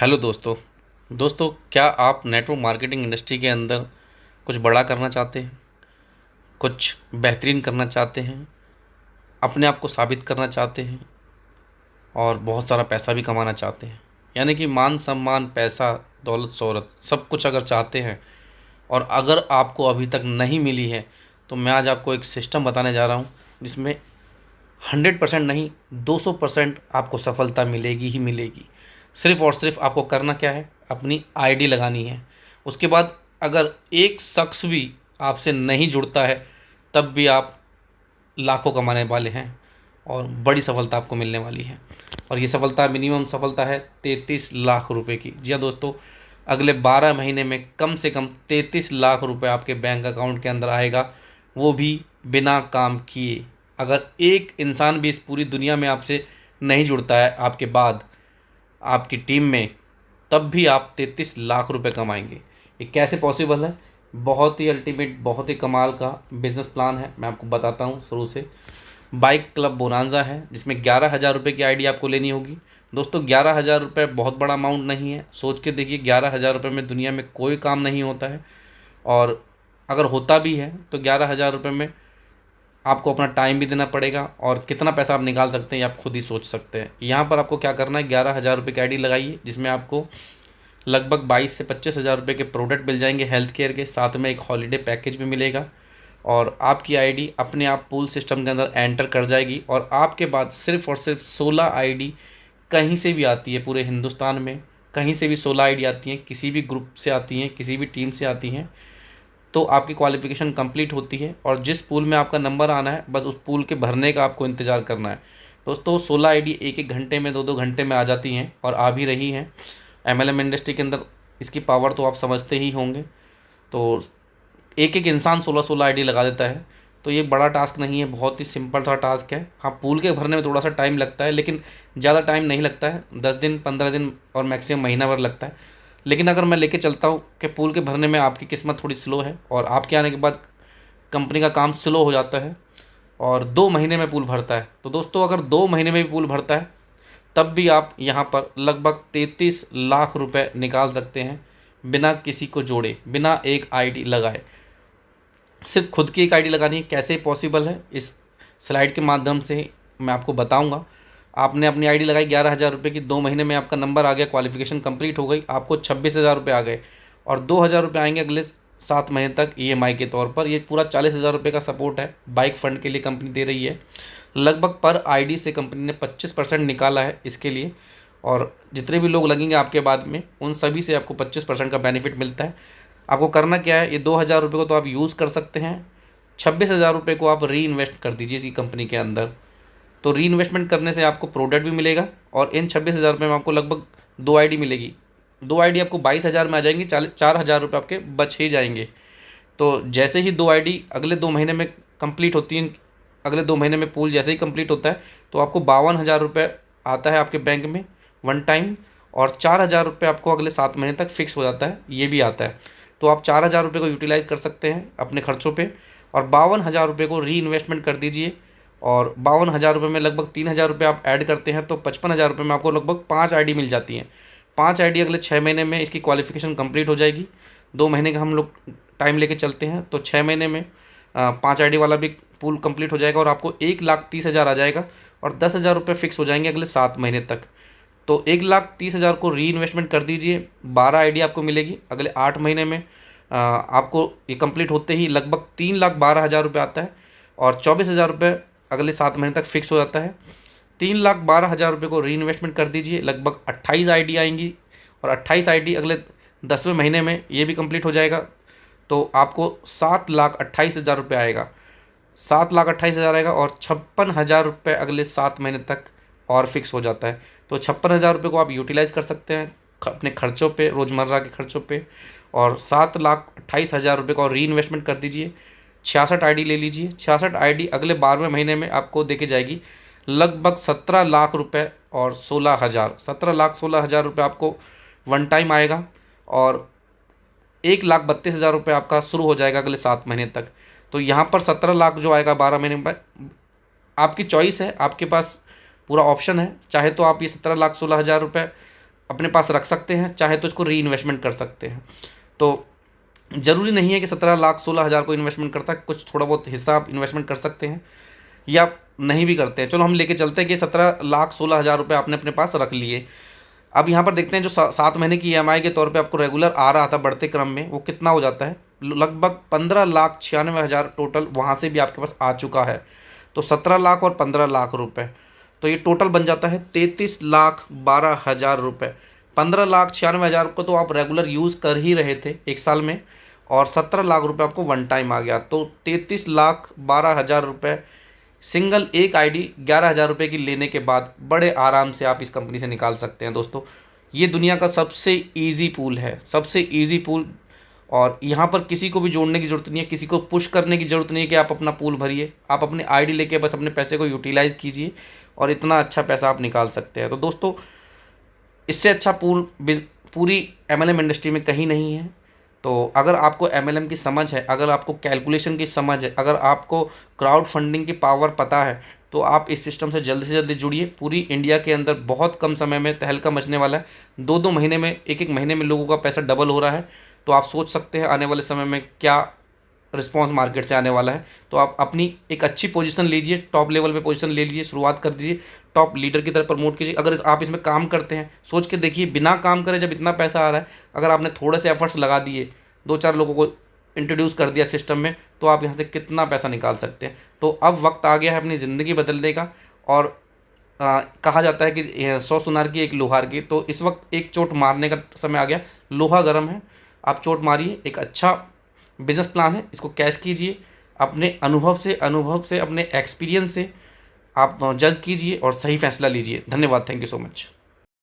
Hello दोस्तों। क्या आप नेटवर्क मार्केटिंग इंडस्ट्री के अंदर कुछ बड़ा करना चाहते हैं, कुछ बेहतरीन करना चाहते हैं, अपने आप को साबित करना चाहते हैं और बहुत सारा पैसा भी कमाना चाहते हैं, यानी कि मान सम्मान, पैसा, दौलत, शोहरत सब कुछ अगर चाहते हैं और अगर आपको अभी तक नहीं मिली है, तो मैं आज आपको एक सिस्टम बताने जा रहा हूँ जिसमें 100% नहीं, 200% आपको सफलता मिलेगी ही मिलेगी। सिर्फ़ और सिर्फ आपको करना क्या है, अपनी आईडी लगानी है। उसके बाद अगर एक शख्स भी आपसे नहीं जुड़ता है, तब भी आप लाखों कमाने वाले हैं और बड़ी सफलता आपको मिलने वाली है। और ये सफलता, मिनिमम सफलता है 33 लाख रुपए की। जी हाँ दोस्तों, अगले 12 महीने में कम से कम 33 लाख रुपए आपके बैंक अकाउंट के अंदर आएगा, वो भी बिना काम किए। अगर एक इंसान भी इस पूरी दुनिया में आपसे नहीं जुड़ता है आपके बाद आपकी टीम में, तब भी आप 33 लाख रुपए कमाएंगे। ये कैसे पॉसिबल है? बहुत ही अल्टीमेट, बहुत ही कमाल का बिजनेस प्लान है। मैं आपको बताता हूँ शुरू से। बाइक क्लब बोनांजा है, जिसमें 11,000 रुपये की आईडी आपको लेनी होगी। दोस्तों, 11,000 रुपये बहुत बड़ा अमाउंट नहीं है। सोच के देखिए, 11,000 रुपये में दुनिया में कोई काम नहीं होता है। और अगर होता भी है तो 11,000 रुपये में आपको अपना टाइम भी देना पड़ेगा, और कितना पैसा आप निकाल सकते हैं ये आप खुद ही सोच सकते हैं। यहाँ पर आपको क्या करना है, 11,000 रुपये की आईडी लगाइए, जिसमें आपको लगभग 22 से 25 हज़ार रुपये के प्रोडक्ट मिल जाएंगे हेल्थ केयर के, साथ में एक हॉलीडे पैकेज भी मिलेगा। और आपकी आईडी अपने आप पूल सिस्टम के अंदर एंटर कर जाएगी। और आपके बाद सिर्फ और सिर्फ 16 आईडी कहीं से भी आती है, पूरे हिंदुस्तान में कहीं से भी 16 आईडी आती हैं, किसी भी ग्रुप से आती हैं, किसी भी टीम से आती हैं, तो आपकी क्वालिफिकेशन कंप्लीट होती है। और जिस पूल में आपका नंबर आना है, बस उस पूल के भरने का आपको इंतज़ार करना है। दोस्तों, 16 आईडी एक एक घंटे में, 2-2 घंटे में आ जाती हैं और आ भी रही हैं। एमएलएम इंडस्ट्री के अंदर इसकी पावर तो आप समझते ही होंगे। तो एक एक इंसान 16-16 आईडी लगा देता है, तो ये बड़ा टास्क नहीं है, बहुत ही सिंपल सा टास्क है। हाँ, पूल के भरने में थोड़ा सा टाइम लगता है, लेकिन ज़्यादा टाइम नहीं लगता है। 10 दिन, 15 दिन और मैक्सिमम महीना भर लगता है। लेकिन अगर मैं लेके चलता हूँ कि पूल के भरने में आपकी किस्मत थोड़ी स्लो है और आपके आने के बाद कंपनी का काम स्लो हो जाता है और 2 महीने में पूल भरता है, तो दोस्तों अगर 2 महीने में भी पूल भरता है, तब भी आप यहाँ पर लगभग 33 लाख रुपए निकाल सकते हैं, बिना किसी को जोड़े, बिना एक आईडी लगाए। सिर्फ खुद की एक आईडी लगानी है। कैसे पॉसिबल है, इस स्लाइड के माध्यम से मैं आपको बताऊंगा। आपने अपनी आईडी लगाई 11,000 रुपये की, 2 महीने में आपका नंबर आ गया, क्वालिफिकेशन कंप्लीट हो गई, आपको 26,000 रुपये आ गए और 2,000 रुपये आएंगे अगले 7 महीने तक ईएमआई के तौर पर। ये पूरा 40,000 रुपये का सपोर्ट है, बाइक फंड के लिए कंपनी दे रही है। लगभग पर आईडी से कंपनी ने 25% निकाला है इसके लिए। और जितने भी लोग लगेंगे आपके बाद में, उन सभी से आपको 25% का बेनिफिट मिलता है। आपको करना क्या है, ये 2,000 रुपये को तो आप यूज़ कर सकते हैं, 26,000 रुपये को आप री इन्वेस्ट कर दीजिए इसी कंपनी के अंदर। तो री इन्वेस्टमेंट करने से आपको प्रोडक्ट भी मिलेगा और इन 26,000 रुपये में आपको लगभग 2 आईडी मिलेगी। 2 आईडी आपको 22,000 में आ जाएंगी, 4,000 रुपये आपके बच ही जाएंगे। तो जैसे ही 2 आईडी अगले 2 महीने में कंप्लीट होती हैं, अगले 2 महीने में पूल जैसे ही कंप्लीट होता है, तो आपको 52,000 रुपये आता है आपके बैंक में वन टाइम, और 4,000 रुपये आपको अगले 7 महीने तक फिक्स हो जाता है, ये भी आता है। तो आप 4,000 रुपये को यूटिलाइज़ कर सकते हैं अपने खर्चों पे, और 52,000 रुपये को री इन्वेस्टमेंट कर दीजिए। और 52,000 रुपये में लगभग 3,000 रुपये आप ऐड करते हैं, तो 55,000 रुपये में आपको लगभग 5 आईडी मिल जाती हैं। 5 आईडी अगले 6 महीने में इसकी क्वालिफिकेशन कंप्लीट हो जाएगी। 2 महीने का हम लोग टाइम लेके चलते हैं, तो 6 महीने में 5 आईडी वाला भी पूल कंप्लीट हो जाएगा और आपको 1,30,000 आ जाएगा और 10,000 रुपये फिक्स हो जाएंगे अगले 7 महीने तक। तो 1,30,000 को री इन्वेस्टमेंट कर दीजिए, 12 आईडी आपको मिलेगी अगले 8 महीने में। आपको ये कंप्लीट होते ही लगभग 3,12,000 रुपये आता है और 24,000 रुपये अगले 7 महीने तक फिक्स हो जाता है। 3,12,000 रुपये को री इन्वेस्टमेंट कर दीजिए, लगभग 28 आईडी आएंगी और 28 आईडी अगले 10वें महीने में ये भी कंप्लीट हो जाएगा। तो आपको 7,28,000 रुपये आएगा, 7,28,000 आएगा और 56,000 रुपये अगले 7 महीने तक और फिक्स हो जाता है। तो 56,000 रुपये को आप यूटिलाइज़ कर सकते हैं अपने खर्चों पे, रोज़मर्रा के खर्चों पे। और 7,28,000 रुपये का और री इन्वेस्टमेंट कर दीजिए। 66 आईडी ले लीजिए, 66 आईडी अगले 12वें महीने में आपको देके जाएगी लगभग 17 लाख रुपये और 16,000, 17,16,000 रुपये आपको वन टाइम आएगा और 1,32,000 रुपये आपका शुरू हो जाएगा अगले 7 महीने तक। तो यहाँ पर 17 लाख जो आएगा 12 महीने में, आपकी चॉइस है, आपके पास पूरा ऑप्शन है। चाहे तो आप ये 17,16,000 रुपये अपने पास रख सकते हैं, चाहे तो इसको री इन्वेस्टमेंट कर सकते हैं। तो ज़रूरी नहीं है कि 17,16,000 को इन्वेस्टमेंट करता है, कुछ थोड़ा बहुत हिस्सा आप इन्वेस्टमेंट कर सकते हैं या नहीं भी करते हैं। चलो हम लेके चलते हैं कि 17,16,000 रुपये आपने अपने पास रख लिए। अब यहाँ पर देखते हैं जो 7 महीने की EMI के तौर पे आपको रेगुलर आ रहा था बढ़ते क्रम में, वो कितना हो जाता है, लगभग 15,96,000 टोटल वहाँ से भी आपके पास आ चुका है। तो 17 लाख और 15 लाख रुपए, तो ये टोटल बन जाता है 33,12,000 रुपये। 15,96,000 को तो आप रेगुलर यूज़ कर ही रहे थे एक साल में, और 17 लाख रुपये आपको वन टाइम आ गया। तो 33,12,000 रुपये सिंगल एक आईडी 11,000 रुपये की लेने के बाद बड़े आराम से आप इस कंपनी से निकाल सकते हैं। दोस्तों ये दुनिया का सबसे ईजी पूल है, सबसे ईजी पूल, और यहाँ पर किसी को भी जोड़ने की ज़रूरत नहीं है, किसी को पुश करने की ज़रूरत नहीं है कि आप अपना पूल भरिए। आप अपनी आईडी लेके बस अपने पैसे को यूटिलाइज़ कीजिए और इतना अच्छा पैसा आप निकाल सकते हैं। तो दोस्तों इससे अच्छा पूल पूरी MLM इंडस्ट्री में कहीं नहीं है। तो अगर आपको MLM की समझ है, अगर आपको कैलकुलेशन की समझ है, अगर आपको क्राउड फंडिंग की पावर पता है, तो आप इस सिस्टम से जल्दी जुड़िए। पूरी इंडिया के अंदर बहुत कम समय में तहलका मचने वाला है। 2-2 महीने में, एक महीने में लोगों का पैसा डबल हो रहा है। तो आप सोच सकते हैं आने वाले समय में क्या रिस्पॉन्स मार्केट से आने वाला है। तो आप अपनी एक अच्छी पोजीशन लीजिए, टॉप लेवल पे पोजीशन ले लीजिए, शुरुआत कर दीजिए, टॉप लीडर की तरफ प्रमोट कीजिए। अगर आप इसमें काम करते हैं, सोच के देखिए, बिना काम करे जब इतना पैसा आ रहा है, अगर आपने थोड़े से एफर्ट्स लगा दिए, 2-4 लोगों को इंट्रोड्यूस कर दिया सिस्टम में, तो आप यहाँ से कितना पैसा निकाल सकते हैं। तो अब वक्त आ गया है अपनी ज़िंदगी बदलने का। और कहा जाता है कि 100 सुनार की एक लोहार की, तो इस वक्त एक चोट मारने का समय आ गया। लोहा गर्म है, आप चोट मारिए। एक अच्छा बिजनेस प्लान है, इसको कैश कीजिए। अपने अनुभव से अपने एक्सपीरियंस से आप जज कीजिए और सही फैसला लीजिए। धन्यवाद, थैंक यू सो मच।